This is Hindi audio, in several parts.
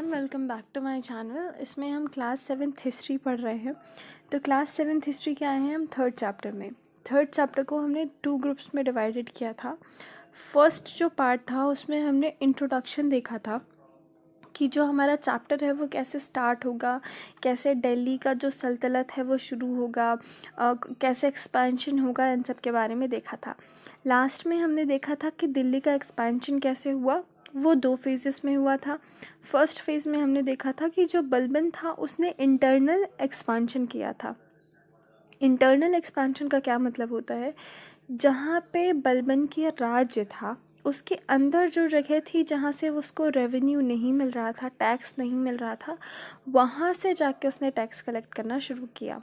Everyone, welcome back to my channel. इसमें हम क्लास 7th हिस्ट्री पढ़ रहे हैं। तो क्लास 7th हिस्ट्री क्या है, हम थर्ड चैप्टर में। थर्ड चैप्टर को हमने 2 ग्रुप्स में डिवाइडेड किया था। फर्स्ट जो पार्ट था उसमें हमने इंट्रोडक्शन देखा था कि जो हमारा चैप्टर है वो कैसे स्टार्ट होगा, कैसे दिल्ली का जो सल्तनत है वो शुरू होगा, कैसे एक्सपेंशन होगा, इन सब के बारे में देखा था। लास्ट में हमने देखा था कि दिल्ली का एक्सपेंशन कैसे हुआ। वो 2 फेजेस में हुआ था। फर्स्ट फेज़ में हमने देखा था कि जो बलबन था उसने इंटरनल एक्सपेंशन किया था। इंटरनल एक्सपेंशन का क्या मतलब होता है, जहाँ पे बलबन की राज्य था उसके अंदर जो जगह थी जहाँ से उसको रेवेन्यू नहीं मिल रहा था, टैक्स नहीं मिल रहा था, वहाँ से जाके उसने टैक्स कलेक्ट करना शुरू किया।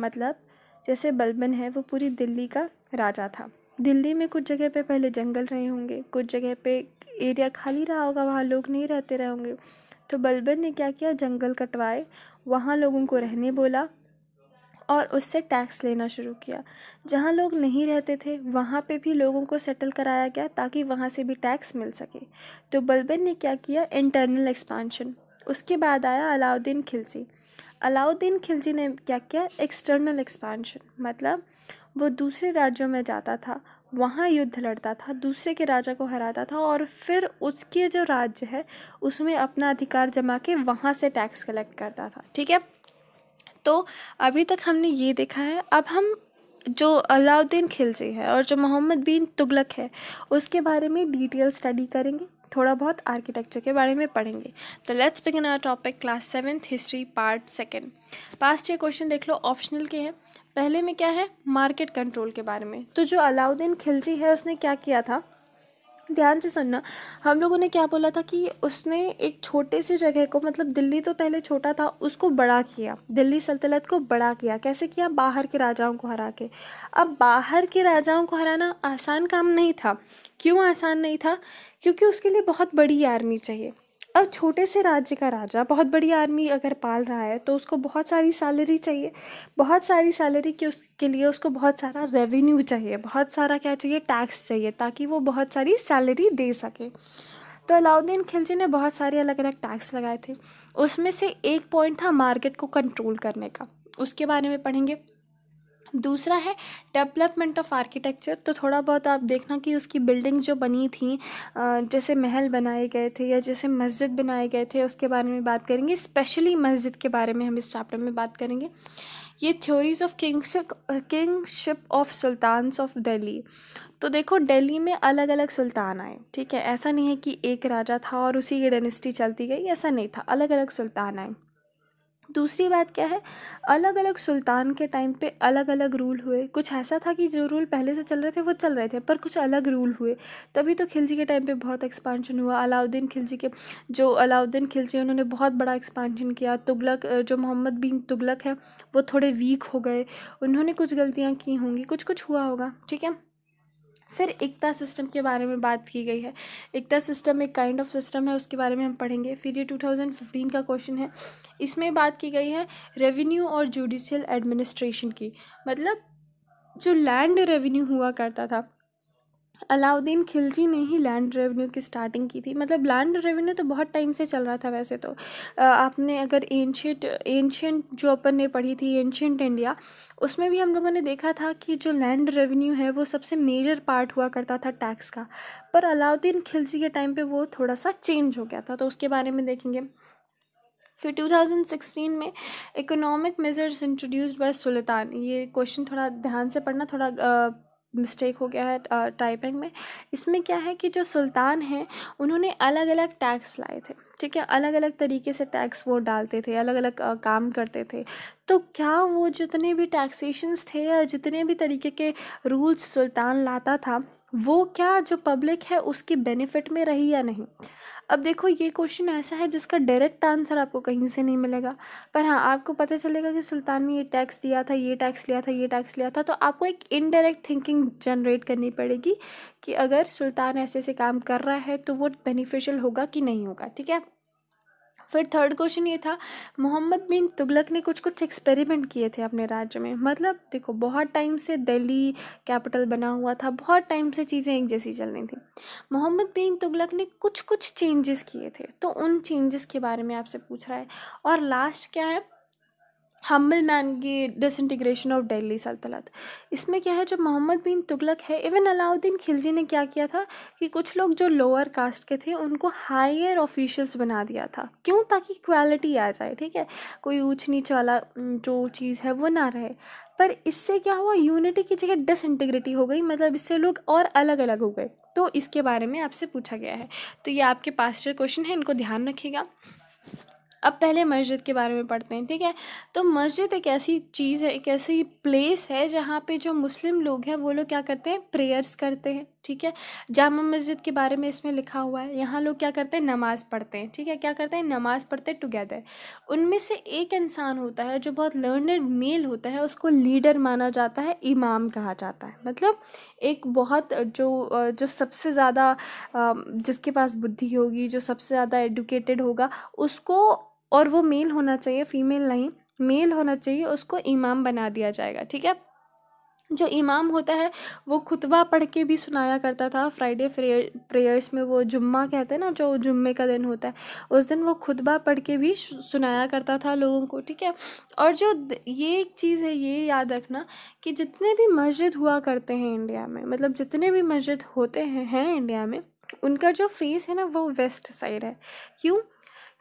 मतलब जैसे बलबन है वो पूरी दिल्ली का राजा था। दिल्ली में कुछ जगह पे पहले जंगल रहे होंगे, कुछ जगह पे एरिया खाली रहा होगा, वहाँ लोग नहीं रहते रहे होंगे। तो बलबन ने क्या किया, जंगल कटवाए, वहाँ लोगों को रहने बोला और उससे टैक्स लेना शुरू किया। जहाँ लोग नहीं रहते थे वहाँ पे भी लोगों को सेटल कराया गया ताकि वहाँ से भी टैक्स मिल सके। तो बलबन ने क्या किया, इंटरनल एक्सपेंशन। उसके बाद आया अलाउद्दीन खिलजी। अलाउद्दीन खिलजी ने क्या किया, एक्सटर्नल एक्सपेंशन। मतलब वो दूसरे राज्यों में जाता था, वहाँ युद्ध लड़ता था, दूसरे के राजा को हराता था और फिर उसके जो राज्य है उसमें अपना अधिकार जमा के वहाँ से टैक्स कलेक्ट करता था। ठीक है, तो अभी तक हमने ये देखा है। अब हम जो अलाउद्दीन खिलजी है और जो मोहम्मद बिन तुगलक है उसके बारे में डिटेल स्टडी करेंगे, थोड़ा बहुत आर्किटेक्चर के बारे में पढ़ेंगे। तो let's begin our topic, class 7th history part 2। Past year question देख लो, ऑप्शनल के हैं। पहले में क्या है, मार्केट कंट्रोल के बारे में। तो जो अलाउद्दीन खिलजी है उसने क्या किया था, ध्यान से सुनना। हम लोगों ने क्या बोला था कि उसने एक छोटे सी जगह को, मतलब दिल्ली तो पहले छोटा था, उसको बड़ा किया, दिल्ली सल्तनत को बड़ा किया। कैसे किया, बाहर के राजाओं को हरा के। अब बाहर के राजाओं को हराना आसान काम नहीं था। क्यों आसान नहीं था, क्योंकि उसके लिए बहुत बड़ी आर्मी चाहिए। अब छोटे से राज्य का राजा बहुत बड़ी आर्मी अगर पाल रहा है तो उसको बहुत सारी सैलरी चाहिए। बहुत सारी सैलरी के उसके लिए उसको बहुत सारा रेवेन्यू चाहिए, बहुत सारा क्या चाहिए, टैक्स चाहिए, ताकि वो बहुत सारी सैलरी दे सके। तो अलाउद्दीन खिलजी ने बहुत सारे अलग अलग टैक्स लगाए थे। उसमें से एक पॉइंट था मार्केट को कंट्रोल करने का, उसके बारे में पढ़ेंगे। दूसरा है डेवलपमेंट ऑफ आर्किटेक्चर। तो थोड़ा बहुत आप देखना कि उसकी बिल्डिंग जो बनी थी, जैसे महल बनाए गए थे या जैसे मस्जिद बनाए गए थे, उसके बारे में बात करेंगे। स्पेशली मस्जिद के बारे में हम इस चैप्टर में बात करेंगे। ये theories of kingship of sultans of Delhi. तो देखो, दिल्ली में अलग अलग सुल्तान आए, ठीक है। ऐसा नहीं है कि एक राजा था और उसी की डायनेस्टी चलती गई, ऐसा नहीं था, अलग अलग सुल्तान आए। दूसरी बात क्या है, अलग अलग सुल्तान के टाइम पे अलग अलग रूल हुए। कुछ ऐसा था कि जो रूल पहले से चल रहे थे वो चल रहे थे, पर कुछ अलग रूल हुए। तभी तो खिलजी के टाइम पे बहुत एक्सपांशन हुआ। अलाउद्दीन खिलजी उन्होंने बहुत बड़ा एक्सपांशन किया। तुगलक, जो मोहम्मद बिन तुगलक है वो थोड़े वीक हो गए, उन्होंने कुछ गलतियाँ की होंगी, कुछ कुछ हुआ होगा, ठीक है। फिर एकता सिस्टम के बारे में बात की गई है। एकता सिस्टम एक काइंड ऑफ सिस्टम है, उसके बारे में हम पढ़ेंगे। फिर ये 2015 का क्वेश्चन है, इसमें बात की गई है रेवेन्यू और जुडिशियल एडमिनिस्ट्रेशन की। मतलब जो लैंड रेवेन्यू हुआ करता था, अलाउद्दीन खिलजी ने ही लैंड रेवेन्यू की स्टार्टिंग की थी। मतलब लैंड रेवेन्यू तो बहुत टाइम से चल रहा था वैसे तो। आपने अगर एंशियंट जो अपन ने पढ़ी थी, एंशियंट इंडिया, उसमें भी हम लोगों ने देखा था कि जो लैंड रेवेन्यू है वो सबसे मेजर पार्ट हुआ करता था टैक्स का। पर अलाउद्दीन खिलजी के टाइम पे वो थोड़ा सा चेंज हो गया था, तो उसके बारे में देखेंगे। फिर 2016 में इकोनॉमिक मेजर्स इंट्रोड्यूस्ड बाय सुल्तान। ये क्वेश्चन थोड़ा ध्यान से पढ़ना, थोड़ा मिस्टेक हो गया है टाइपिंग में। इसमें क्या है कि जो सुल्तान हैं उन्होंने अलग अलग टैक्स लाए थे, ठीक है। अलग अलग तरीके से टैक्स वो डालते थे, अलग अलग काम करते थे। तो क्या वो जितने भी टैक्सेशंस थे या जितने भी तरीके के रूल्स सुल्तान लाता था, वो क्या जो पब्लिक है उसकी बेनिफिट में रही या नहीं। अब देखो, ये क्वेश्चन ऐसा है जिसका डायरेक्ट आंसर आपको कहीं से नहीं मिलेगा, पर हाँ आपको पता चलेगा कि सुल्तान ने ये टैक्स दिया था, ये टैक्स लिया था, ये टैक्स लिया था। तो आपको एक इनडायरेक्ट थिंकिंग जनरेट करनी पड़ेगी कि अगर सुल्तान ऐसे ऐसे काम कर रहा है तो वो बेनिफिशियल होगा कि नहीं होगा, ठीक है। फिर थर्ड क्वेश्चन ये था, मोहम्मद बिन तुगलक ने कुछ कुछ एक्सपेरिमेंट किए थे अपने राज्य में। मतलब देखो, बहुत टाइम से दिल्ली कैपिटल बना हुआ था, बहुत टाइम से चीज़ें एक जैसी चल रही थी। मोहम्मद बिन तुगलक ने कुछ कुछ चेंजेस किए थे, तो उन चेंजेस के बारे में आपसे पूछ रहा है। और लास्ट क्या है, हम्बल मैन की डिसइंटीग्रेशन ऑफ दिल्ली सल्तनत। इसमें क्या है, जो मोहम्मद बिन तुगलक है, इवन अलाउद्दीन खिलजी ने क्या किया था कि कुछ लोग जो लोअर कास्ट के थे उनको हायर ऑफिशियल्स बना दिया था। क्यों? ताकि इक्वालिटी आ जाए, ठीक है, कोई ऊंच नीच वाला जो चीज़ है वो ना रहे। पर इससे क्या हुआ, यूनिटी की जगह डिसइंटीग्रिटी हो गई, मतलब इससे लोग और अलग अलग हो गए। तो इसके बारे में आपसे पूछा गया है। तो ये आपके पास्ट क्वेश्चन है, इनको ध्यान रखिएगा। अब पहले मस्जिद के बारे में पढ़ते हैं, ठीक है। तो मस्जिद एक ऐसी चीज़ है, एक ऐसी प्लेस है जहाँ पे जो मुस्लिम लोग हैं वो लोग क्या करते हैं, प्रेयर्स करते हैं, ठीक है। जामा मस्जिद के बारे में इसमें लिखा हुआ है, यहाँ लोग क्या करते हैं, नमाज़ पढ़ते हैं, ठीक है। क्या करते हैं, नमाज़ पढ़ते हैं टुगेदर। उनमें से एक इंसान होता है जो बहुत लर्नड मेल होता है, उसको लीडर माना जाता है, इमाम कहा जाता है। मतलब एक बहुत जो सबसे ज़्यादा जिसके पास बुद्धि होगी, जो सबसे ज़्यादा एडुकेटेड होगा, उसको, और वो मेल होना चाहिए, फीमेल नहीं, मेल होना चाहिए, उसको इमाम बना दिया जाएगा, ठीक है। जो इमाम होता है वो खुतबा पढ़ के भी सुनाया करता था फ्राइडे प्रेयर्स में। वो जुम्मा कहते हैं ना, जो जुम्मे का दिन होता है, उस दिन वो खुतबा पढ़ के भी सुनाया करता था लोगों को, ठीक है। और जो ये एक चीज़ है, ये याद रखना कि जितने भी मस्जिद हुआ करते हैं इंडिया में, मतलब जितने भी मस्जिद होते हैं इंडिया में, उनका जो फेस है ना वो वेस्ट साइड है। क्यों?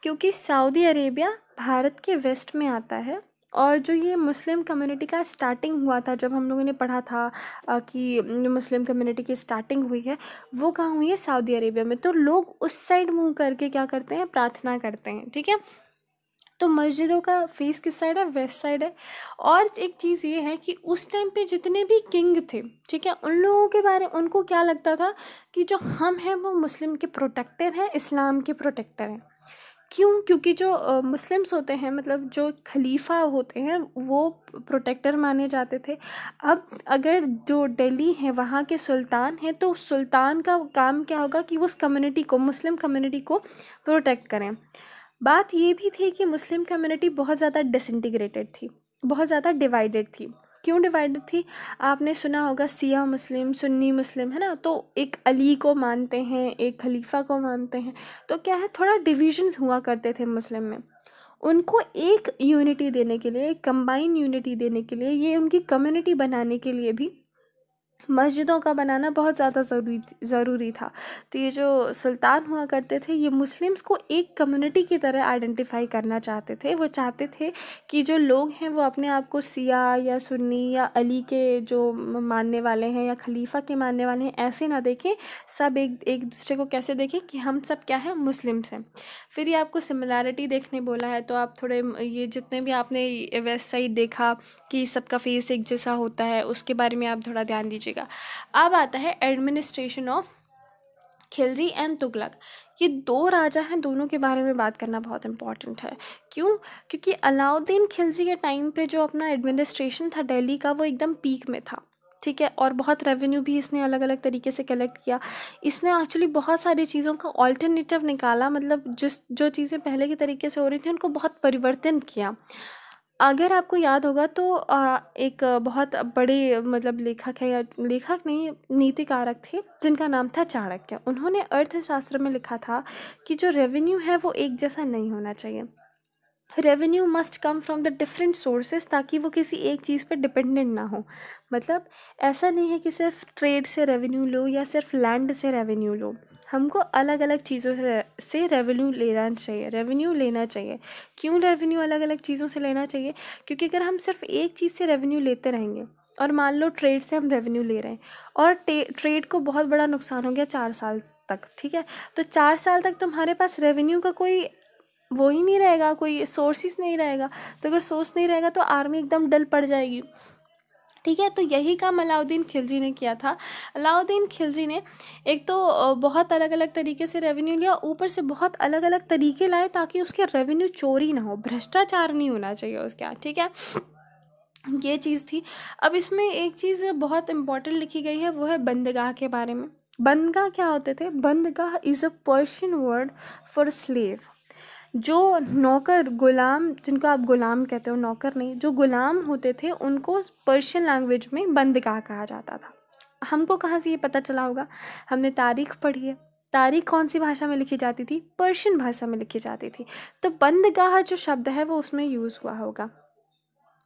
क्योंकि सऊदी अरेबिया भारत के वेस्ट में आता है। और जो ये मुस्लिम कम्युनिटी का स्टार्टिंग हुआ था, जब हम लोगों ने पढ़ा था कि मुस्लिम कम्युनिटी की स्टार्टिंग हुई है, वो कहाँ हुई है, सऊदी अरेबिया में। तो लोग उस साइड मुंह करके क्या करते हैं, प्रार्थना करते हैं, ठीक है। तो मस्जिदों का फेस किस साइड है, वेस्ट साइड है। और एक चीज़ ये है कि उस टाइम पे जितने भी किंग थे, ठीक है, उन लोगों के बारे, उनको क्या लगता था कि जो हम हैं वो मुस्लिम के प्रोटेक्टर हैं, इस्लाम के प्रोटेक्टर हैं। क्यों? क्योंकि जो मुस्लिम्स होते हैं, मतलब जो खलीफा होते हैं, वो प्रोटेक्टर माने जाते थे। अब अगर जो दिल्ली है वहाँ के सुल्तान हैं, तो सुल्तान का काम क्या होगा कि वो उस कम्युनिटी को, मुस्लिम कम्युनिटी को प्रोटेक्ट करें। बात ये भी थी कि मुस्लिम कम्युनिटी बहुत ज़्यादा डिसइंटीग्रेटेड थी, बहुत ज़्यादा डिवाइडेड थी। क्यों डिवाइडेड थी? आपने सुना होगा सिया मुस्लिम, सुन्नी मुस्लिम, है ना। तो एक अली को मानते हैं, एक खलीफा को मानते हैं। तो क्या है, थोड़ा डिविजन हुआ करते थे मुस्लिम में। उनको एक यूनिटी देने के लिए, एक कंबाइन यूनिटी देने के लिए, ये उनकी कम्युनिटी बनाने के लिए भी मस्जिदों का बनाना बहुत ज़्यादा ज़रूरी था। तो ये जो सुल्तान हुआ करते थे, ये मुस्लिम्स को एक कम्युनिटी की तरह आइडेंटिफाई करना चाहते थे। वो चाहते थे कि जो लोग हैं वो अपने आप को सिया या सुन्नी या अली के जो मानने वाले हैं या खलीफा के मानने वाले हैं ऐसे ना देखें, सब एक एक दूसरे को कैसे देखें कि हम सब क्या हैं, मुस्लिम्स हैं। फिर ये आपको सिमिलैरिटी देखने बोला है, तो आप थोड़े ये जितने भी आपने वेस्ट साइड देखा कि सबका फेस एक जैसा होता है, उसके बारे में आप थोड़ा ध्यान दीजिएगा। अब आता है administration of Khilji and Tughlaq. ये दो राजा हैं, दोनों के बारे में बात करना बहुत इंपॉर्टेंट है। क्यों? क्योंकि अलाउद्दीन खिलजी के टाइम पे जो अपना एडमिनिस्ट्रेशन था दिल्ली का, वो एकदम पीक में था, ठीक है। और बहुत रेवेन्यू भी इसने अलग अलग तरीके से कलेक्ट किया। इसने एक्चुअली बहुत सारी चीज़ों का ऑल्टरनेटिव निकाला, मतलब जो चीज़ें पहले के तरीके से हो रही थी उनको बहुत परिवर्तन किया। अगर आपको याद होगा तो एक बहुत बड़े, मतलब लेखक है, या लेखक नहीं, नीतिकारक थे, जिनका नाम था चाणक्य। उन्होंने अर्थशास्त्र में लिखा था कि जो रेवेन्यू है वो एक जैसा नहीं होना चाहिए। Revenue must come from the different sources, ताकि वो किसी एक चीज़ पर डिपेंडेंट ना हो। मतलब ऐसा नहीं है कि सिर्फ ट्रेड से रेवेन्यू लो या सिर्फ लैंड से रेवेन्यू लो, हमको अलग अलग चीज़ों से रेवेन्यू लेना चाहिए। क्यों रेवेन्यू अलग अलग चीज़ों से लेना चाहिए? क्योंकि अगर हम सिर्फ एक चीज़ से रेवेन्यू लेते रहेंगे, और मान लो ट्रेड से हम रेवेन्यू ले रहे हैं, और ट्रेड को बहुत बड़ा नुकसान हो गया 4 साल तक, ठीक है, तो 4 साल तक तुम्हारे पास रेवेन्यू का कोई वो ही नहीं रहेगा, कोई सोर्सेस नहीं रहेगा। तो अगर सोर्स नहीं रहेगा तो आर्मी एकदम डल पड़ जाएगी, ठीक है। तो यही काम अलाउद्दीन खिलजी ने किया था। अलाउद्दीन खिलजी ने एक तो बहुत अलग अलग तरीके से रेवेन्यू लिया, ऊपर से बहुत अलग अलग तरीके लाए ताकि उसके रेवेन्यू चोरी ना हो, भ्रष्टाचार नहीं होना चाहिए उसके यहाँ, ठीक है। ये चीज़ थी। अब इसमें एक चीज़ बहुत इम्पोर्टेंट लिखी गई है, वो है बंदगाह के बारे में। बंदगाह क्या होते थे? बंदगाह is a Persian word for slave. जो नौकर गुलाम, जिनको आप गुलाम कहते हो, नौकर नहीं, जो गुलाम होते थे उनको पर्शियन लैंग्वेज में बंदगाह कहा जाता था। हमको कहाँ से ये पता चला होगा? हमने तारीख पढ़ी है। तारीख कौन सी भाषा में लिखी जाती थी? पर्शियन भाषा में लिखी जाती थी। तो बंदगाह जो शब्द है वो उसमें यूज़ हुआ होगा।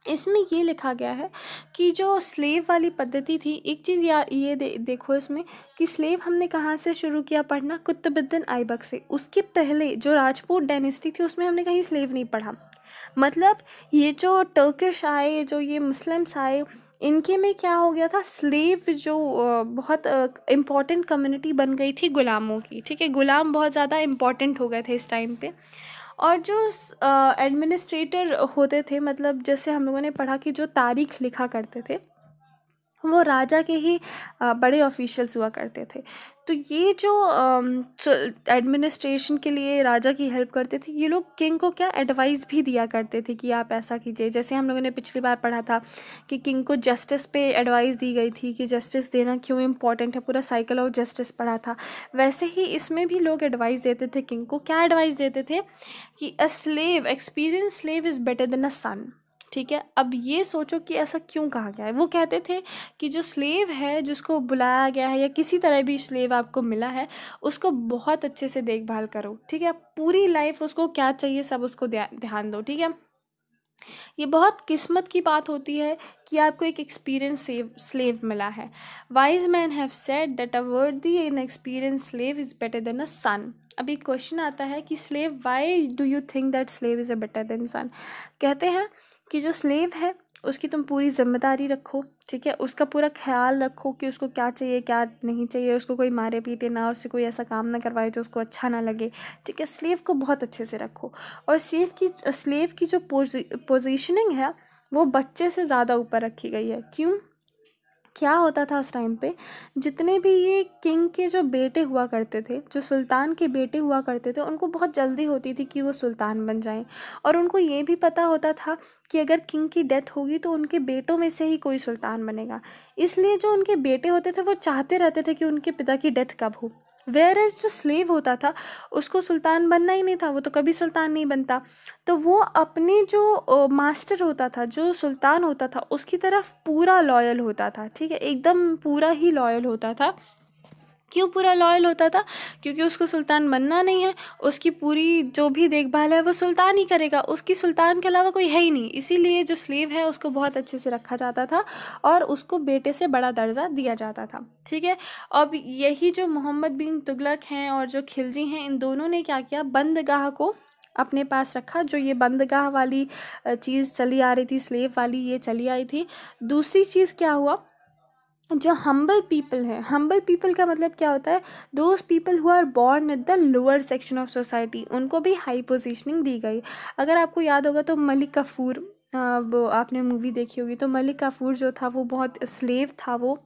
इसमें ये लिखा गया है कि जो स्लेव वाली पद्धति थी, एक चीज़ ये देखो इसमें कि स्लेव हमने कहाँ से शुरू किया पढ़ना? कुतुबुद्दीन ऐबक से। उसके पहले जो राजपूत डायनेस्टी थी उसमें हमने कहीं स्लेव नहीं पढ़ा। मतलब ये जो टर्किश आए, जो ये मुस्लिम्स आए, इनके में क्या हो गया था? स्लेव जो बहुत इम्पॉर्टेंट कम्युनिटी बन गई थी गुलामों की। ठीक है, गुलाम बहुत ज़्यादा इम्पॉर्टेंट हो गए थे इस टाइम पे। और जो एडमिनिस्ट्रेटर होते थे, मतलब जैसे हम लोगों ने पढ़ा कि जो तारीख लिखा करते थे वो राजा के ही बड़े ऑफिशियल्स हुआ करते थे। तो ये जो एडमिनिस्ट्रेशन के लिए राजा की हेल्प करते थे, ये लोग किंग को क्या एडवाइस भी दिया करते थे कि आप ऐसा कीजिए। जैसे हम लोगों ने पिछली बार पढ़ा था कि किंग को जस्टिस पे एडवाइस दी गई थी कि जस्टिस देना क्यों इम्पॉर्टेंट है, पूरा साइकिल ऑफ जस्टिस पढ़ा था। वैसे ही इसमें भी लोग एडवाइस देते थे किंग को। क्या एडवाइस देते थे? कि a slave, experience slave is better than a son. ठीक है, अब ये सोचो कि ऐसा क्यों कहा गया है। वो कहते थे कि जो स्लेव है, जिसको बुलाया गया है या किसी तरह भी स्लेव आपको मिला है, उसको बहुत अच्छे से देखभाल करो। ठीक है, पूरी लाइफ उसको क्या चाहिए सब उसको ध्यान दो। ठीक है, ये बहुत किस्मत की बात होती है कि आपको एक एक्सपीरियंस स्लेव मिला है। Wise man have said that a worthy and experience slave is better than a son. अभी क्वेश्चन आता है कि slave, why do you think that slave is a better than son? कहते हैं कि जो स्लेव है उसकी तुम पूरी जिम्मेदारी रखो। ठीक है, उसका पूरा ख्याल रखो कि उसको क्या चाहिए क्या नहीं चाहिए, उसको कोई मारे पीटे ना, उससे कोई ऐसा काम ना करवाए जो उसको अच्छा ना लगे। ठीक है, स्लेव को बहुत अच्छे से रखो। और स्लेव की जो पोजीशनिंग है वो बच्चे से ज़्यादा ऊपर रखी गई है। क्यों? क्या होता था उस टाइम पे, जितने भी ये किंग के जो बेटे हुआ करते थे, जो सुल्तान के बेटे हुआ करते थे, उनको बहुत जल्दी होती थी कि वो सुल्तान बन जाएं। और उनको ये भी पता होता था कि अगर किंग की डेथ होगी तो उनके बेटों में से ही कोई सुल्तान बनेगा। इसलिए जो उनके बेटे होते थे वो चाहते रहते थे कि उनके पिता की डेथ कब हो। वेयर एज जो स्लेव होता था उसको सुल्तान बनना ही नहीं था, वो तो कभी सुल्तान नहीं बनता। तो वो अपने जो मास्टर होता था, जो सुल्तान होता था, उसकी तरफ पूरा लॉयल होता था। ठीक है, एकदम पूरा ही लॉयल होता था। क्यों पूरा लॉयल होता था? क्योंकि उसको सुल्तान बनना नहीं है, उसकी पूरी जो भी देखभाल है वो सुल्तान ही करेगा, उसकी सुल्तान के अलावा कोई है ही नहीं। इसीलिए जो स्लेव है उसको बहुत अच्छे से रखा जाता था और उसको बेटे से बड़ा दर्जा दिया जाता था। ठीक है, अब यही जो मोहम्मद बिन तुगलक हैं और जो खिलजी हैं, इन दोनों ने क्या किया? बंदगाह को अपने पास रखा। जो ये बंदगाह वाली चीज़ चली आ रही थी, स्लेव वाली, ये चली आई थी। दूसरी चीज़ क्या हुआ? जो हम्बल पीपल है, हम्बल पीपल का मतलब क्या होता है? Those people who are born at the lower section of society, उनको भी हाई पोजीशनिंग दी गई। अगर आपको याद होगा तो मलिक काफूर, वो आपने मूवी देखी होगी, तो मलिक काफूर जो था वो बहुत स्लेव था। वो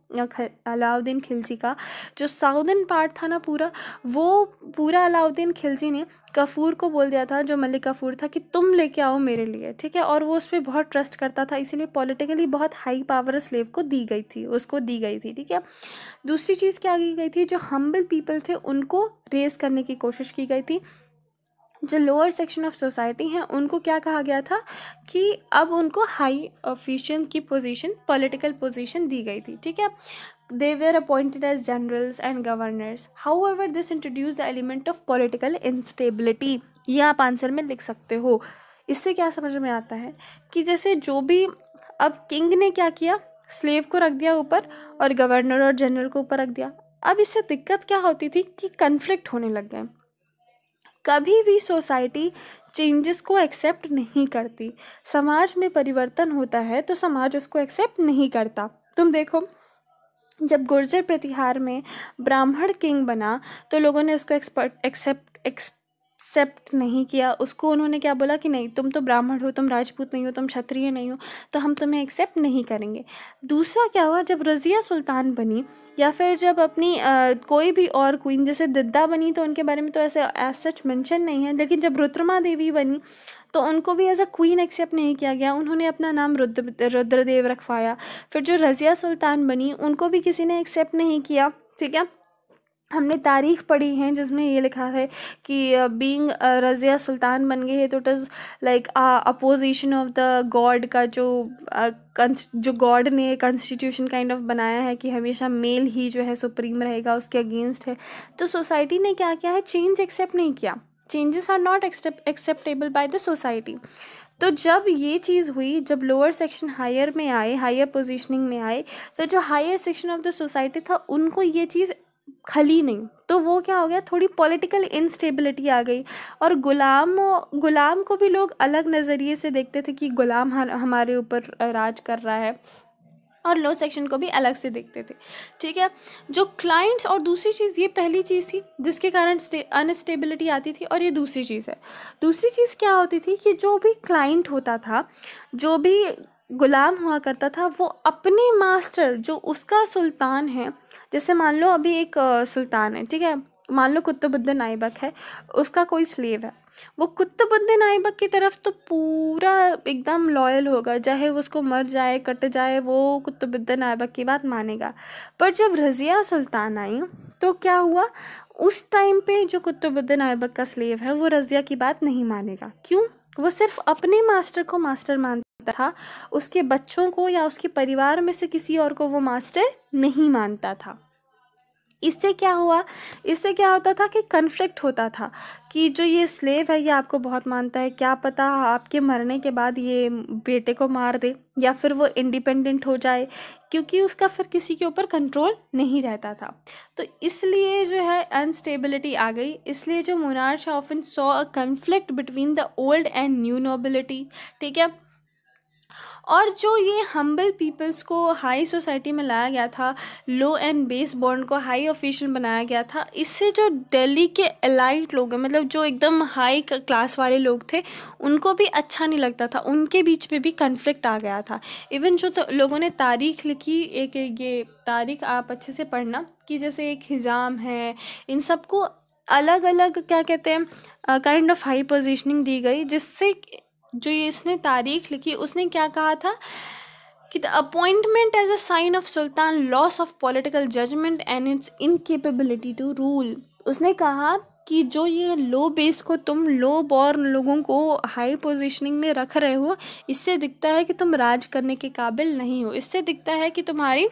अलाउद्दीन खिलजी का जो साउदर्न पार्ट था ना पूरा, वो पूरा अलाउद्दीन खिलजी ने कफूर को बोल दिया था, जो मलिक काफूर था, कि तुम लेके आओ मेरे लिए। ठीक है, और वो उस पर बहुत ट्रस्ट करता था, इसीलिए पॉलिटिकली बहुत हाई पावर स्लेव को दी गई थी, उसको दी गई थी। ठीक है, दूसरी चीज़ क्या की गई थी? जो हम्बल पीपल थे उनको रेस करने की कोशिश की गई थी। जो लोअर सेक्शन ऑफ सोसाइटी हैं उनको क्या कहा गया था कि अब उनको हाई ऑफिशियल की पोजीशन, पॉलिटिकल पोजीशन दी गई थी। ठीक है, they were appointed as generals and governors. However, this introduced the element of political instability. ये आप आंसर में लिख सकते हो। इससे क्या समझ में आता है कि जैसे जो भी, अब किंग ने क्या किया? स्लेव को रख दिया ऊपर और गवर्नर और जनरल को ऊपर रख दिया। अब इससे दिक्कत क्या होती थी कि कन्फ्लिक्ट होने लग गए। कभी भी सोसाइटी चेंजेस को एक्सेप्ट नहीं करती। समाज में परिवर्तन होता है तो समाज उसको एक्सेप्ट नहीं करता। तुम देखो, जब गुर्जर प्रतिहार में ब्राह्मण किंग बना तो लोगों ने उसको एक्सेप्ट नहीं किया। उसको उन्होंने क्या बोला कि नहीं, तुम तो ब्राह्मण हो, तुम राजपूत नहीं हो, तुम क्षत्रिय नहीं हो, तो हम तुम्हें एक्सेप्ट नहीं करेंगे। दूसरा क्या हुआ? जब रज़िया सुल्तान बनी या फिर जब अपनी कोई भी और क्वीन जैसे दिद्दा बनी, तो उनके बारे में तो ऐसे एज सच मेंशन नहीं है, लेकिन जब रुद्रमा देवी बनी तो उनको भी एज अ क्वीन एक्सेप्ट नहीं किया गया, उन्होंने अपना नाम रुद्रदेव रखवाया। फिर जो रज़िया सुल्तान बनी उनको भी किसी ने एक्सेप्ट नहीं किया। ठीक है, हमने तारीख पढ़ी है जिसमें ये लिखा है कि बीइंग रज़िया सुल्तान बन गई है तो it is like opposition of the God का जो गॉड ने कॉन्स्टिट्यूशन काइंड ऑफ बनाया है कि हमेशा मेल ही जो है सुप्रीम रहेगा, उसके अगेंस्ट है। तो सोसाइटी ने क्या किया है, चेंज एक्सेप्ट नहीं किया। Changes are not acceptable by the society. तो जब ये चीज़ हुई, जब लोअर सेक्शन हायर में आए, हायर पोजीशनिंग में आए, तो जो higher section of the society था उनको ये चीज़ खली नहीं। तो वो क्या हो गया, थोड़ी पॉलिटिकल इंस्टेबिलिटी आ गई। और गुलाम को भी लोग अलग नज़रिए से देखते थे कि गुलाम हमारे ऊपर राज कर रहा है, और लो सेक्शन को भी अलग से देखते थे। ठीक है, जो क्लाइंट्स, और दूसरी चीज़, ये पहली चीज़ थी जिसके कारण अनस्टेबिलिटी आती थी, और ये दूसरी चीज़ है। दूसरी चीज़ क्या होती थी कि जो भी क्लाइंट होता था, जो भी गुलाम हुआ करता था, वो अपने मास्टर, जो उसका सुल्तान है, जैसे मान लो अभी एक सुल्तान है, ठीक है, मान लो कुतुबुद्दीन ऐबक है, उसका कोई स्लेव है, वो कुतुबुद्दीन ऐबक की तरफ तो पूरा एकदम लॉयल होगा, चाहे उसको मर जाए कट जाए, वो कुतुबुद्दीन ऐबक की बात मानेगा। पर जब रज़िया सुल्तान आई तो क्या हुआ, उस टाइम पे जो कुतुबुद्दीन ऐबक का स्लेव है वो रज़िया की बात नहीं मानेगा। क्यों? वो सिर्फ अपने मास्टर को मास्टर मानता था, उसके बच्चों को या उसके परिवार में से किसी और को वो मास्टर नहीं मानता था। इससे क्या हुआ, इससे क्या होता था कि कन्फ्लिक्ट होता था कि जो ये स्लेव है ये आपको बहुत मानता है, क्या पता आपके मरने के बाद ये बेटे को मार दे या फिर वो इंडिपेंडेंट हो जाए, क्योंकि उसका फिर किसी के ऊपर कंट्रोल नहीं रहता था। तो इसलिए जो है अनस्टेबिलिटी आ गई। इसलिए जो monarch often saw a conflict between the old and new nobility. ठीक है, और जो ये हम्बल पीपल्स को हाई सोसाइटी में लाया गया था, लो एंड बेस बॉर्न को हाई ऑफिशियल बनाया गया था, इससे जो दिल्ली के एलाइट लोग हैं, मतलब जो एकदम हाई क्लास वाले लोग थे, उनको भी अच्छा नहीं लगता था, उनके बीच में भी कन्फ्लिक्ट आ गया था। इवन जो लोगों ने तारीख लिखी, एक ये तारीख आप अच्छे से पढ़ना, कि जैसे एक हिजाम है, इन सबको अलग अलग क्या कहते हैं काइंड ऑफ हाई पोजीशनिंग दी गई, जिससे जो ये इसने तारीख लिखी उसने क्या कहा था कि the appointment as a sign of sultan loss of political judgement and its incapability to rule. उसने कहा कि जो ये लो बेस को, तुम लो बॉर्न लोगों को हाई पोजीशनिंग में रख रहे हो, इससे दिखता है कि तुम राज करने के काबिल नहीं हो, इससे दिखता है कि तुम्हारी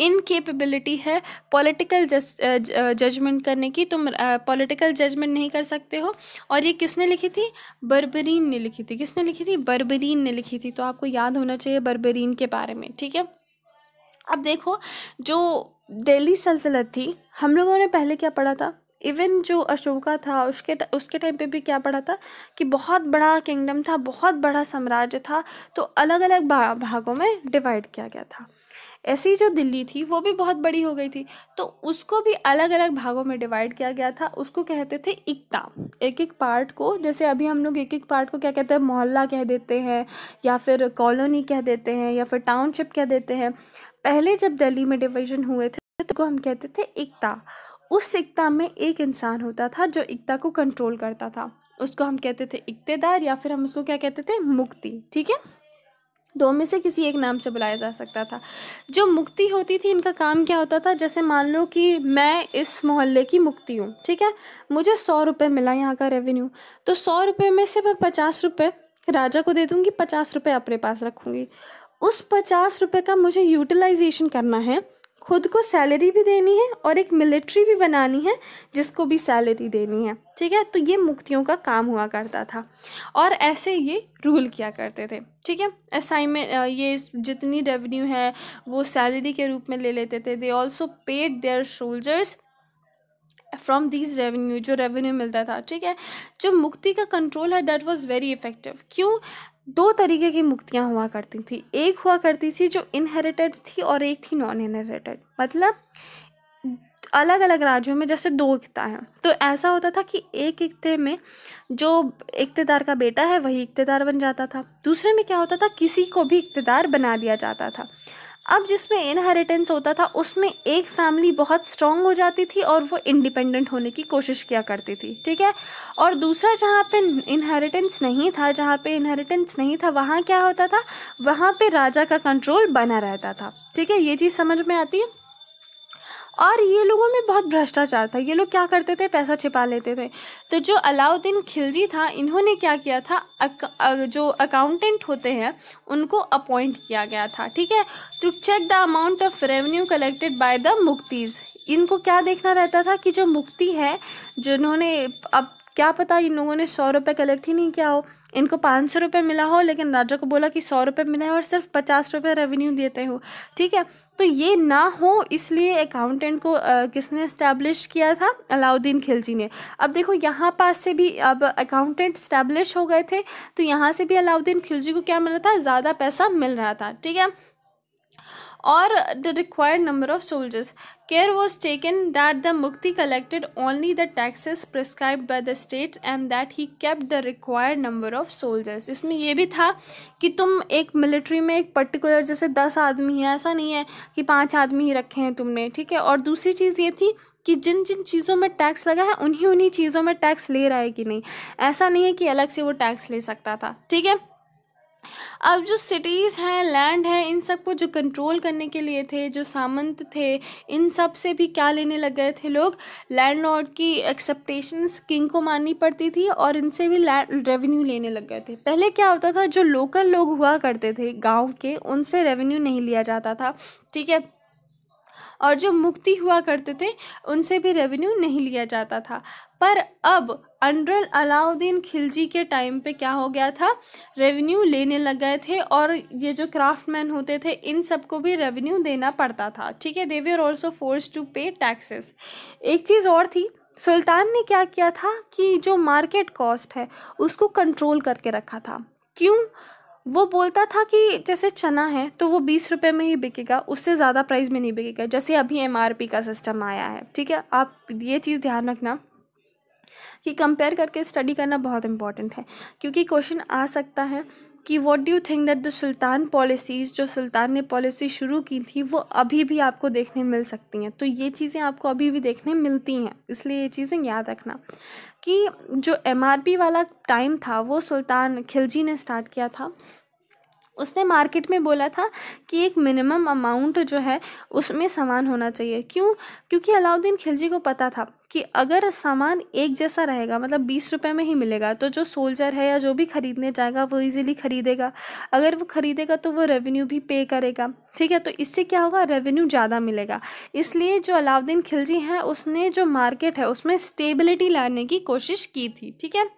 इनकेपेबिलिटी है पॉलिटिकल जजमेंट करने की, तुम पॉलिटिकल जजमेंट नहीं कर सकते हो। और ये किसने लिखी थी? बर्बरीन ने लिखी थी। किसने लिखी थी? बर्बरीन ने लिखी थी। तो आपको याद होना चाहिए बर्बरीन के बारे में। ठीक है, अब देखो जो दिल्ली सल्तनत थी, हम लोगों ने पहले क्या पढ़ा था, इवन जो अशोका था उसके टाइम पे भी क्या पढ़ा था कि बहुत बड़ा किंगडम था, बहुत बड़ा साम्राज्य था, तो अलग अलग भागों में डिवाइड किया गया था। ऐसी जो दिल्ली थी वो भी बहुत बड़ी हो गई थी, तो उसको भी अलग अलग भागों में डिवाइड किया गया था। उसको कहते थे इक्ता। एक एक पार्ट को, जैसे अभी हम लोग एक एक पार्ट को क्या कहते हैं, मोहल्ला कह देते हैं, या फिर कॉलोनी कह देते हैं, या फिर टाउनशिप कह देते हैं। पहले जब दिल्ली में डिवीजन हुए थे तो हम कहते थे इक्ता। उस इक्ता में एक इंसान होता था जो इक्ता को कंट्रोल करता था, उसको हम कहते थे इक्तेदार, या फिर हम उसको क्या कहते थे, मुक्ति। ठीक है, दो में से किसी एक नाम से बुलाया जा सकता था। जो मुक्ति होती थी, इनका काम क्या होता था, जैसे मान लो कि मैं इस मोहल्ले की मुक्ति हूँ, ठीक है, मुझे 100 रुपये मिला यहाँ का रेवेन्यू, तो 100 रुपये में से मैं 50 रुपये राजा को दे दूँगी, 50 रुपये अपने पास रखूँगी। उस 50 रुपये का मुझे यूटिलाइजेशन करना है, खुद को सैलरी भी देनी है और एक मिलिट्री भी बनानी है जिसको भी सैलरी देनी है। ठीक है, तो ये मुक्तियों का काम हुआ करता था, और ऐसे ये रूल किया करते थे। ठीक है, असाइनमेंट, ये जितनी रेवेन्यू है वो सैलरी के रूप में ले लेते थे। They also paid their soldiers from this revenue, जो रेवेन्यू मिलता था। ठीक है, जो मुक्ति का कंट्रोल है दैट वाज वेरी इफेक्टिव। क्यों? दो तरीके की मुक्तियाँ हुआ करती थी। एक हुआ करती थी जो इनहेरिटेड थी और एक थी नॉन इनहेरिटेड। मतलब अलग अलग राज्यों में जैसे 2 इक्ता हैं, तो ऐसा होता था कि एक इक्ते में जो इक्तेदार का बेटा है वही इक्तेदार बन जाता था, दूसरे में क्या होता था, किसी को भी इक्तेदार बना दिया जाता था। अब जिसमें इनहेरिटेंस होता था उसमें एक फैमिली बहुत स्ट्रांग हो जाती थी और वो इंडिपेंडेंट होने की कोशिश किया करती थी। ठीक है, और दूसरा जहाँ पे इनहेरिटेंस नहीं था वहाँ क्या होता था, वहाँ पे राजा का कंट्रोल बना रहता था। ठीक है, ये चीज़ समझ में आती है। और ये लोगों में बहुत भ्रष्टाचार था। ये लोग क्या करते थे, पैसा छिपा लेते थे। तो जो अलाउद्दीन खिलजी था, इन्होंने क्या किया था, जो अकाउंटेंट होते हैं उनको अपॉइंट किया गया था, ठीक है, to check the amount of revenue collected by the मुक्तीज। इनको क्या देखना रहता था कि जो मुक्ति है, जिन्होंने, अब क्या पता इन लोगों ने 100 रुपये कलेक्ट ही नहीं किया हो, इनको 500 रुपये मिला हो, लेकिन राजा को बोला कि 100 रुपये मिला है और सिर्फ 50 रुपये रेवेन्यू देते हो, ठीक है। तो ये ना हो, इसलिए अकाउंटेंट को किसने इस्टेब्लिश किया था, अलाउद्दीन खिलजी ने। अब देखो यहाँ पास से भी अब अकाउंटेंट इस्टेब्लिश हो गए थे, तो यहाँ से भी अलाउद्दीन खिलजी को क्या मिल रहा था, ज़्यादा पैसा मिल रहा था, ठीक है। और the required number of soldiers. Care was taken that the Mukti collected only the taxes prescribed by the state and that he kept the required number of soldiers. इसमें ये भी था कि तुम एक मिलिट्री में एक पर्टिकुलर, जैसे 10 आदमी है, ऐसा नहीं है कि 5 आदमी ही रखे हैं तुमने, ठीक है। और दूसरी चीज़ ये थी कि जिन जिन चीज़ों में टैक्स लगा है उन्हीं चीज़ों में टैक्स ले रहा है कि नहीं, ऐसा नहीं है कि अलग से वो टैक्स ले सकता था, ठीक है। अब जो सिटीज़ हैं, लैंड है, इन सब को जो कंट्रोल करने के लिए थे, जो सामंत थे, इन सब से भी क्या लेने लग गए थे लोग, लैंडलॉर्ड की एक्सेप्टेशंस किंग को माननी पड़ती थी और इनसे भी रेवेन्यू लेने लग गए थे। पहले क्या होता था, जो लोकल लोग हुआ करते थे गांव के, उनसे रेवेन्यू नहीं लिया जाता था, ठीक है। और जो मुक्ति हुआ करते थे उनसे भी रेवेन्यू नहीं लिया जाता था। पर अब अंडर अलाउद्दीन खिलजी के टाइम पे क्या हो गया था, रेवेन्यू लेने लग गए थे और ये जो क्राफ्टमैन होते थे इन सबको भी रेवेन्यू देना पड़ता था, ठीक है। दे वर ऑल्सो फोर्स्ड टू पे टैक्सेस। एक चीज़ और थी, सुल्तान ने क्या किया था कि जो मार्केट कॉस्ट है उसको कंट्रोल करके रखा था। क्यों? वो बोलता था कि जैसे चना है तो वो 20 रुपये में ही बिकेगा, उससे ज़्यादा प्राइस में नहीं बिकेगा। जैसे अभी MRP का सिस्टम आया है, ठीक है। आप ये चीज़ ध्यान रखना कि कंपेयर करके स्टडी करना बहुत इंपॉर्टेंट है, क्योंकि क्वेश्चन आ सकता है कि what do you think that the sultan policies, जो सुल्तान ने पॉलिसी शुरू की थी वो अभी भी आपको देखने मिल सकती हैं। तो ये चीज़ें आपको अभी भी देखने मिलती हैं, इसलिए ये चीज़ें याद रखना कि जो MRP वाला टाइम था वो सुल्तान खिलजी ने स्टार्ट किया था। उसने मार्केट में बोला था कि एक मिनिमम अमाउंट जो है उसमें सामान होना चाहिए। क्यों? क्योंकि अलाउद्दीन खिलजी को पता था कि अगर सामान एक जैसा रहेगा, मतलब 20 रुपये में ही मिलेगा, तो जो सोल्जर है या जो भी खरीदने जाएगा वो इजीली खरीदेगा। अगर वो खरीदेगा तो वो रेवेन्यू भी पे करेगा, ठीक है। तो इससे क्या होगा, रेवेन्यू ज़्यादा मिलेगा। इसलिए जो अलाउद्दीन खिलजी हैं उसने जो मार्केट है उसमें स्टेबिलिटी लाने की कोशिश की थी, ठीक है।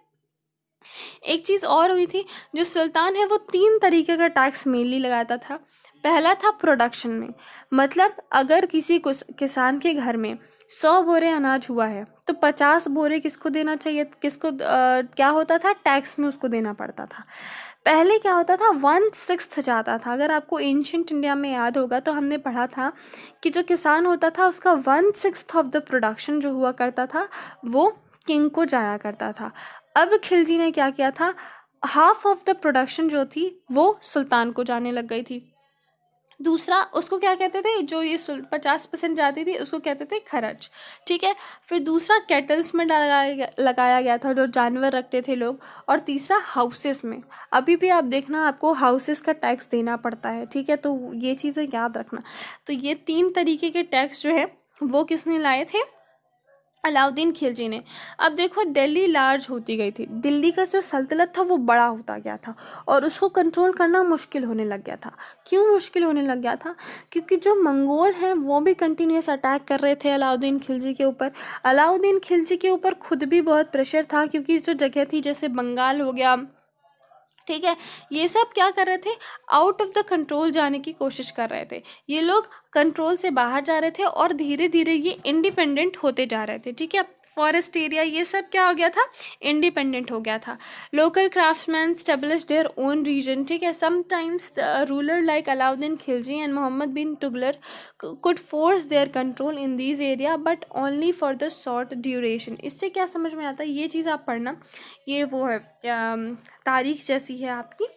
एक चीज़ और हुई थी, जो सुल्तान है वो 3 तरीके का टैक्स मेनली लगाता था। पहला था प्रोडक्शन में, मतलब अगर किसी किसान के घर में 100 बोरे अनाज हुआ है तो 50 बोरे किसको देना चाहिए, किसको क्या होता था, टैक्स में उसको देना पड़ता था। पहले क्या होता था, 1/6 जाता था। अगर आपको एंशिएंट इंडिया में याद होगा तो हमने पढ़ा था कि जो किसान होता था उसका 1/6 ऑफ द प्रोडक्शन जो हुआ करता था वो किंग को जाया करता था। अब खिलजी ने क्या किया था, हाफ ऑफ द प्रोडक्शन जो थी वो सुल्तान को जाने लग गई थी। दूसरा, उसको क्या कहते थे, जो ये 50% जाती थी उसको कहते थे खर्च, ठीक है। फिर दूसरा कैटल्स में लगाया गया था, जो जानवर रखते थे लोग। और तीसरा हाउसेस में। अभी भी आप देखना आपको हाउसेस का टैक्स देना पड़ता है, ठीक है। तो ये चीज़ें याद रखना। तो ये 3 तरीके के टैक्स जो है वो किसने लाए थे, अलाउद्दीन खिलजी ने। अब देखो दिल्ली लार्ज होती गई थी, दिल्ली का जो सल्तनत था वो बड़ा होता गया था और उसको कंट्रोल करना मुश्किल होने लग गया था। क्यों मुश्किल होने लग गया था? क्योंकि जो मंगोल हैं वो भी कंटिन्यूस अटैक कर रहे थे अलाउद्दीन खिलजी के ऊपर। अलाउद्दीन खिलजी के ऊपर खुद भी बहुत प्रेशर था, क्योंकि जो जगह थी जैसे बंगाल हो गया, ठीक है, ये सब क्या कर रहे थे, आउट ऑफ द कंट्रोल जाने की कोशिश कर रहे थे। ये लोग कंट्रोल से बाहर जा रहे थे और धीरे धीरे ये इंडिपेंडेंट होते जा रहे थे, ठीक है। फॉरेस्ट एरिया ये सब क्या हो गया था, इंडिपेंडेंट हो गया था। Local craftsmen establish their own region, ठीक है। Sometimes ruler like Alauddin Khilji and Mohammad bin Tughlaq could force their control in these area but only for the short duration. इससे क्या समझ में आता है, ये चीज़ आप पढ़ना, ये वो है तारीख जैसी है आपकी।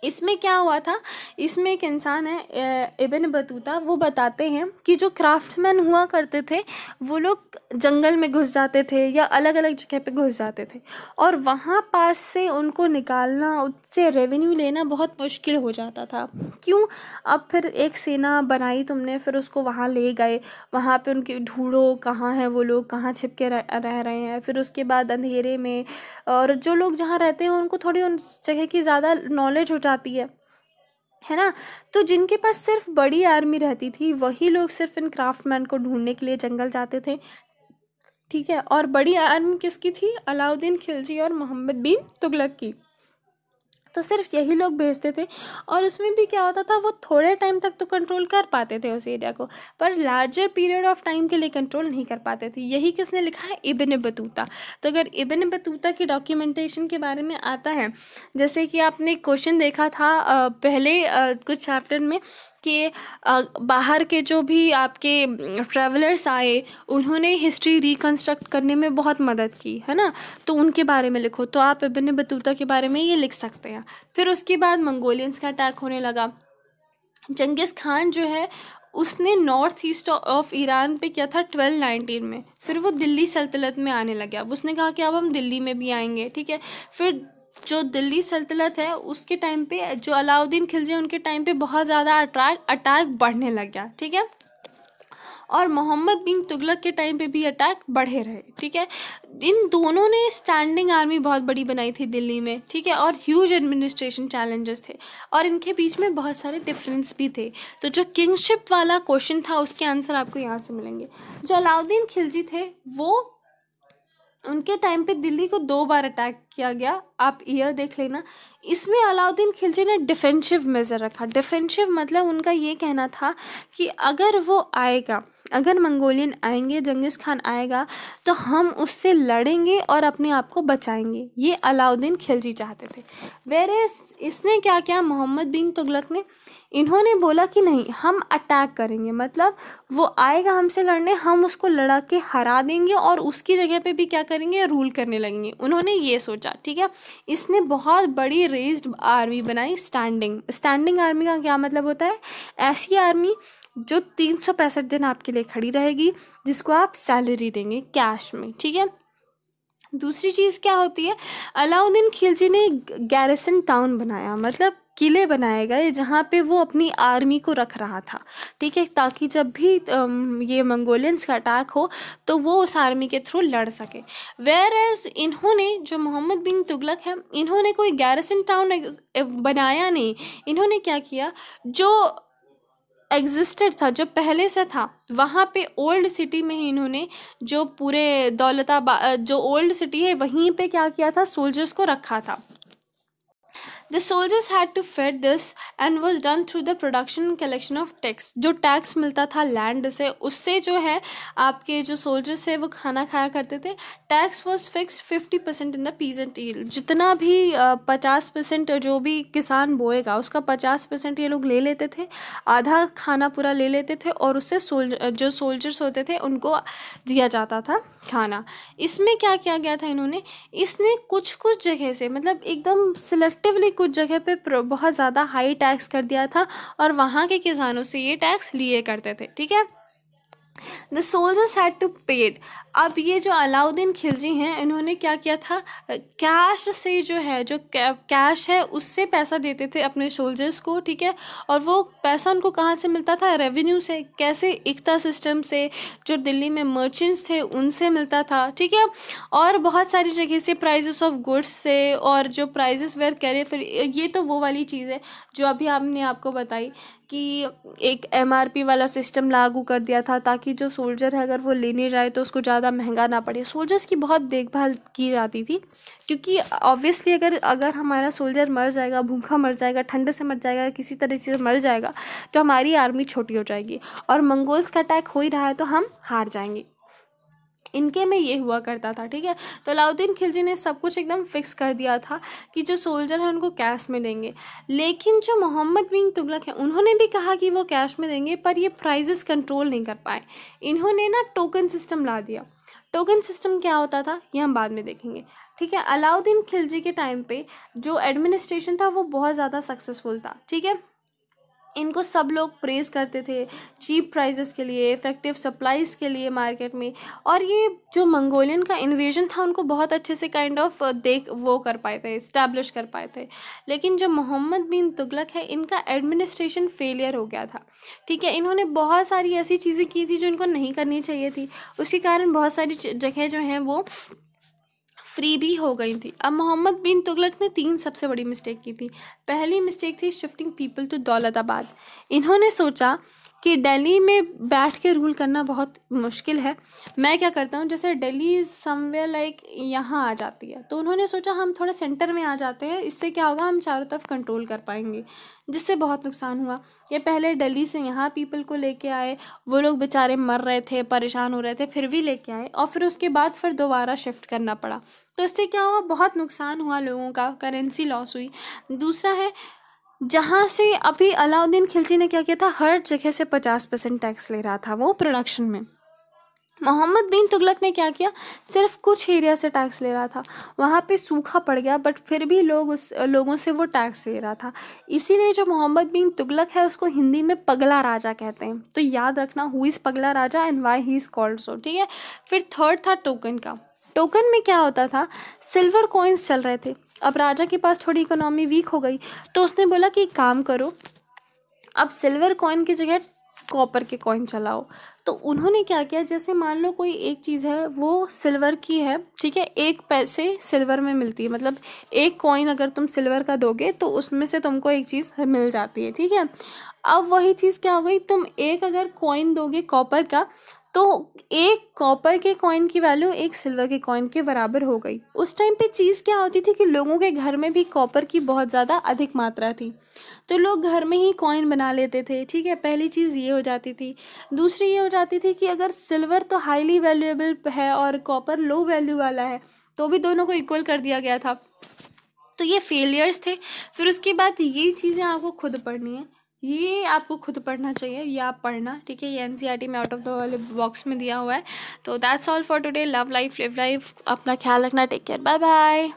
इसमें क्या हुआ था, इसमें एक इंसान है इब्न बतूता, वो बताते हैं कि जो क्राफ्ट्समैन हुआ करते थे वो लोग जंगल में घुस जाते थे या अलग अलग जगह पे घुस जाते थे, और वहाँ पास से उनको निकालना, उससे रेवेन्यू लेना बहुत मुश्किल हो जाता था। क्यों? अब फिर एक सेना बनाई तुमने, फिर उसको वहाँ ले गए, वहाँ पे उनके ढूंढो कहाँ हैं वो लोग, कहाँ छिप के रह रहे हैं, फिर उसके बाद अंधेरे में, और जो लोग जहाँ रहते हैं उनको थोड़ी उन जगह की ज़्यादा नॉलेज हो जाती है ना। तो जिनके पास सिर्फ बड़ी आर्मी रहती थी वही लोग सिर्फ इन क्राफ्टमैन को ढूंढने के लिए जंगल जाते थे, ठीक है। और बड़ी आर्मी किसकी थी? अलाउद्दीन खिलजी और मोहम्मद बिन तुगलक की। तो सिर्फ यही लोग भेजते थे, और उसमें भी क्या होता था, वो थोड़े टाइम तक तो कंट्रोल कर पाते थे उस एरिया को, पर लार्जर पीरियड ऑफ टाइम के लिए कंट्रोल नहीं कर पाते थे। यही किसने लिखा है? Ibn Battuta. तो अगर इब्न बतूता की डॉक्यूमेंटेशन के बारे में आता है, जैसे कि आपने क्वेश्चन देखा था पहले कुछ चैप्टर में कि बाहर के जो भी आपके ट्रैवलर्स आए उन्होंने हिस्ट्री रिकंस्ट्रक्ट करने में बहुत मदद की, है ना, तो उनके बारे में लिखो। तो आप इब्न बतूता के बारे में ये लिख सकते हैं। फिर उसके बाद मंगोलियंस का अटैक होने लगा। जंगिस खान जो है उसने नॉर्थ ईस्ट ऑफ ईरान पे किया था 1219 में। फिर वो दिल्ली सल्तनत में आने लगा। अब उसने कहा कि अब हम दिल्ली में भी आएंगे, ठीक है। फिर जो दिल्ली सल्तनत है उसके टाइम पे जो अलाउद्दीन खिलजी उनके टाइम पे बहुत ज़्यादा अटैक बढ़ने लग गया, ठीक है। और मोहम्मद बिन तुगलक के टाइम पे भी अटैक बढ़े रहे, ठीक है। इन दोनों ने स्टैंडिंग आर्मी बहुत बड़ी बनाई थी दिल्ली में, ठीक है, और ह्यूज एडमिनिस्ट्रेशन चैलेंजेस थे, और इनके बीच में बहुत सारे डिफरेंस भी थे। तो जो किंगशिप वाला क्वेश्चन था उसके आंसर आपको यहाँ से मिलेंगे। जो अलाउद्दीन खिलजी थे वो उनके टाइम पे दिल्ली को 2 बार अटैक किया गया, आप ईयर देख लेना। इसमें अलाउद्दीन खिलजी ने डिफेंसिव मेजर रखा। डिफेंसिव मतलब उनका ये कहना था कि अगर वो आएगा, अगर मंगोलियन आएंगे, जंगिस खान आएगा, तो हम उससे लड़ेंगे और अपने आप को बचाएंगे। ये अलाउद्दीन खिलजी चाहते थे। वेरेस इसने क्या किया, मोहम्मद बिन तुगलक ने, इन्होंने बोला कि नहीं, हम अटैक करेंगे, मतलब वो आएगा हमसे लड़ने, हम उसको लड़ा के हरा देंगे और उसकी जगह पे भी क्या करेंगे, रूल करने लगेंगे। उन्होंने ये सोचा, ठीक है। इसने बहुत बड़ी रेज्ड आर्मी बनाई, स्टैंडिंग आर्मी का क्या मतलब होता है? ऐसी आर्मी जो 365 दिन आपके लिए खड़ी रहेगी, जिसको आप सैलरी देंगे कैश में, ठीक है। दूसरी चीज़ क्या होती है, अलाउद्दीन खिलजी ने गैरिसन टाउन बनाया, मतलब किले बनाए गए जहाँ पे वो अपनी आर्मी को रख रहा था, ठीक है, ताकि जब भी ये मंगोलियंस का अटैक हो तो वो उस आर्मी के थ्रू लड़ सके। वेयर एज इन्होंने, जो मोहम्मद बिन तुगलक है, इन्होंने कोई गैरिसन टाउन बनाया नहीं। इन्होंने क्या किया, जो एग्जिस्टेड था, जो पहले से था, वहाँ पे ओल्ड सिटी में ही इन्होंने जो पूरे जो ओल्ड सिटी है वहीं पे क्या किया था, सोल्जर्स को रखा था। The soldiers had to feed this and was done through the production and collection of tax। जो टैक्स मिलता था लैंड से, उससे जो है आपके जो सोल्जर्स है वो खाना खाया करते थे। Tax was fix 50% in the peasant yield. जितना भी 50% जो भी किसान बोएगा उसका 50% ये लोग ले लेते थे, आधा खाना पूरा ले लेते थे, और उससे जो सोल्जर्स होते थे उनको दिया जाता था खाना। इसमें क्या किया गया था, इन्होंने, इसने कुछ कुछ जगह से, मतलब एकदम सिलेक्टिवली कुछ जगह पे बहुत ज़्यादा हाई टैक्स कर दिया था, और वहाँ के किसानों से ये टैक्स लिए करते थे, ठीक है। The soldiers had to paid. अब ये जो अलाउद्दीन खिलजी हैं, इन्होंने क्या किया था, कैश से जो है, जो कैश है उससे पैसा देते थे अपने सोल्जर्स को, ठीक है। और वो पैसा उनको कहाँ से मिलता था, रेवेन्यू से। कैसे? इक्ता सिस्टम से, जो दिल्ली में मर्चेंट्स थे उनसे मिलता था, ठीक है। और बहुत सारी जगह से, प्राइजेस ऑफ गुड्स से, और जो प्राइजेस वेयर करे, फिर ये तो वो वाली चीज़ है जो अभी हमने आपको बताई कि एक MRP वाला सिस्टम लागू कर दिया था, ताकि जो सोल्जर है अगर वो लेने जाए तो उसको ज़्यादा महंगा ना पड़े। सोल्जर्स की बहुत देखभाल की जाती थी, क्योंकि ऑब्वियसली अगर हमारा सोल्जर मर जाएगा, भूखा मर जाएगा, ठंड से मर जाएगा, किसी तरह से मर जाएगा, तो हमारी आर्मी छोटी हो जाएगी, और मंगोल्स का अटैक हो ही रहा है तो हम हार जाएंगे। इनके में ये हुआ करता था, ठीक है। तो अलाउद्दीन खिलजी ने सब कुछ एकदम फिक्स कर दिया था कि जो सोल्जर है उनको कैश में देंगे। लेकिन जो मोहम्मद बिन तुगलक है उन्होंने भी कहा कि वो कैश में देंगे, पर ये प्राइजेस कंट्रोल नहीं कर पाए। इन्होंने ना टोकन सिस्टम ला दिया। टोकन सिस्टम क्या होता था ये हम बाद में देखेंगे, ठीक है। अलाउद्दीन खिलजी के टाइम पे जो एडमिनिस्ट्रेशन था वो बहुत ज़्यादा सक्सेसफुल था, ठीक है। इनको सब लोग प्रेज़ करते थे चीप प्राइजेस के लिए, इफ़ेक्टिव सप्लाईज़ के लिए मार्केट में, और ये जो मंगोलियन का इन्वेजन था उनको बहुत अच्छे से काइंड ऑफ वो कर पाए थे, इस्टेब्लिश कर पाए थे। लेकिन जो मोहम्मद बिन तुगलक है इनका एडमिनिस्ट्रेशन फेलियर हो गया था, ठीक है। इन्होंने बहुत सारी ऐसी चीज़ें की थी जो इनको नहीं करनी चाहिए थी, उसके कारण बहुत सारी जगह जो हैं वो फ्री भी हो गई थी। अब मोहम्मद बिन तुगलक ने 3 सबसे बड़ी मिस्टेक की थी। पहली मिस्टेक थी शिफ्टिंग पीपल टू दौलताबाद। इन्होंने सोचा कि दिल्ली में बैठ के रूल करना बहुत मुश्किल है, मैं क्या करता हूँ, जैसे दिल्ली इज़ समवेयर लाइक यहाँ आ जाती है, तो उन्होंने सोचा हम थोड़ा सेंटर में आ जाते हैं, इससे क्या होगा हम चारों तरफ कंट्रोल कर पाएंगे, जिससे बहुत नुकसान हुआ। ये पहले दिल्ली से यहाँ पीपल को लेके आए, वो लोग बेचारे मर रहे थे, परेशान हो रहे थे, फिर भी लेके आए, और फिर उसके बाद फिर दोबारा शिफ्ट करना पड़ा, तो इससे क्या हुआ, बहुत नुकसान हुआ लोगों का, करेंसी लॉस हुई। दूसरा है, जहाँ से अभी अलाउद्दीन खिलजी ने क्या किया था, हर जगह से 50% टैक्स ले रहा था वो प्रोडक्शन में। मोहम्मद बिन तुगलक ने क्या किया, सिर्फ कुछ एरिया से टैक्स ले रहा था, वहाँ पे सूखा पड़ गया बट फिर भी लोगों से वो टैक्स ले रहा था। इसीलिए जो मोहम्मद बिन तुगलक है उसको हिंदी में पगला राजा कहते हैं, तो याद रखना who is Pagla Raja and why he is called so, ठीक है। फिर थर्ड था टोकन का। टोकन में क्या होता था, सिल्वर कॉइन्स चल रहे थे, अब राजा के पास थोड़ी इकोनॉमी वीक हो गई तो उसने बोला कि काम करो, अब सिल्वर कॉइन की जगह कॉपर के कॉइन चलाओ। तो उन्होंने क्या किया, जैसे मान लो कोई एक चीज़ है वो सिल्वर की है, ठीक है, 1 पैसे सिल्वर में मिलती है, मतलब 1 कॉइन अगर तुम सिल्वर का दोगे तो उसमें से तुमको एक चीज़ मिल जाती है, ठीक है। अब वही चीज़ क्या हो गई, तुम एक अगर कॉइन दोगे कॉपर का तो 1 कॉपर के कॉइन की वैल्यू 1 सिल्वर के कॉइन के बराबर हो गई। उस टाइम पे चीज़ क्या होती थी कि लोगों के घर में भी कॉपर की बहुत ज़्यादा अधिक मात्रा थी, तो लोग घर में ही कॉइन बना लेते थे, ठीक है। पहली चीज़ ये हो जाती थी। दूसरी ये हो जाती थी कि अगर सिल्वर तो हाईली वैल्यूएबल है और कॉपर लो वैल्यू वाला है, तो भी दोनों को इक्वल कर दिया गया था। तो ये फेलियर्स थे। फिर उसके बाद ये चीज़ें आपको खुद पढ़नी है, ये आपको खुद पढ़ना चाहिए, ये आप पढ़ना, ठीक है। ये एनसीईआरटी में आउट ऑफ द वाले बॉक्स में दिया हुआ है। तो that's all for today. Love life, live life, अपना ख्याल रखना, टेक केयर, बाय बाय।